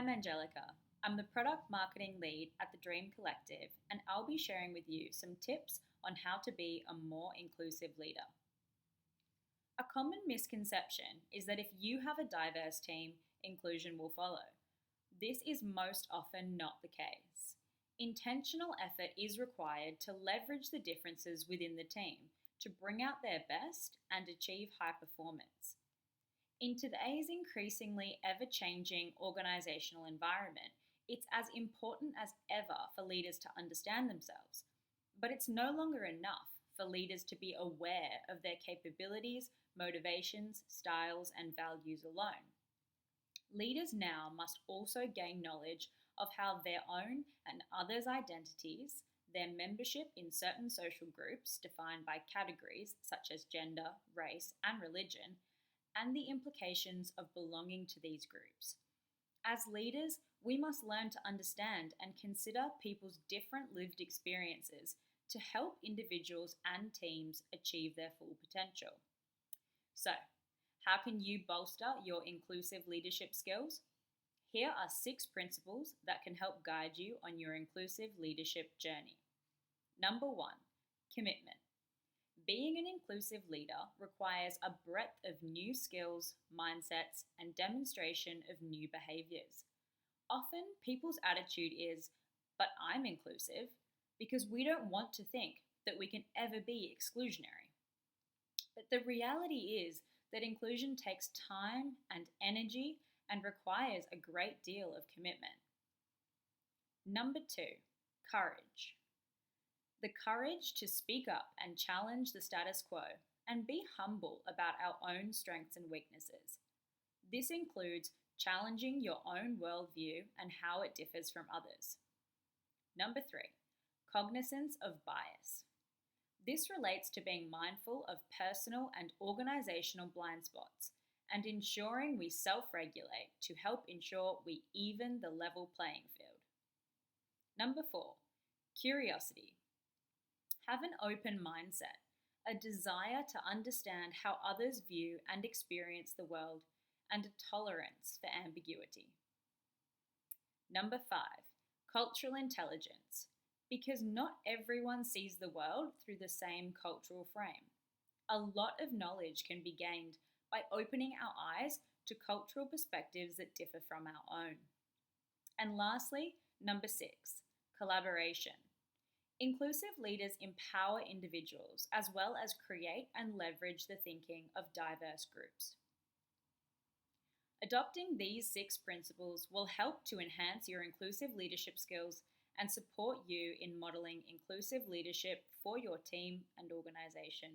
I'm Angelica. I'm the product marketing lead at the Dream Collective, and I'll be sharing with you some tips on how to be a more inclusive leader. A common misconception is that if you have a diverse team, inclusion will follow. This is most often not the case. Intentional effort is required to leverage the differences within the team to bring out their best and achieve high performance. In today's increasingly ever-changing organizational environment, it's as important as ever for leaders to understand themselves. But it's no longer enough for leaders to be aware of their capabilities, motivations, styles, and values alone. Leaders now must also gain knowledge of how their own and others' identities, their membership in certain social groups defined by categories such as gender, race, and religion, and the implications of belonging to these groups. As leaders, we must learn to understand and consider people's different lived experiences to help individuals and teams achieve their full potential. So, how can you bolster your inclusive leadership skills? Here are 6 principles that can help guide you on your inclusive leadership journey. Number 1, commitment. Being an inclusive leader requires a breadth of new skills, mindsets, and demonstration of new behaviors. Often, people's attitude is, but I'm inclusive, because we don't want to think that we can ever be exclusionary. But the reality is that inclusion takes time and energy and requires a great deal of commitment. Number 2, courage. The courage to speak up and challenge the status quo and be humble about our own strengths and weaknesses. This includes challenging your own worldview and how it differs from others. Number 3, cognizance of bias. This relates to being mindful of personal and organizational blind spots and ensuring we self-regulate to help ensure we even the level playing field. Number 4, curiosity. Have an open mindset, a desire to understand how others view and experience the world, and a tolerance for ambiguity. Number 5, cultural intelligence, because not everyone sees the world through the same cultural frame. A lot of knowledge can be gained by opening our eyes to cultural perspectives that differ from our own. And lastly, number 6, collaboration. Inclusive leaders empower individuals as well as create and leverage the thinking of diverse groups. Adopting these 6 principles will help to enhance your inclusive leadership skills and support you in modeling inclusive leadership for your team and organization.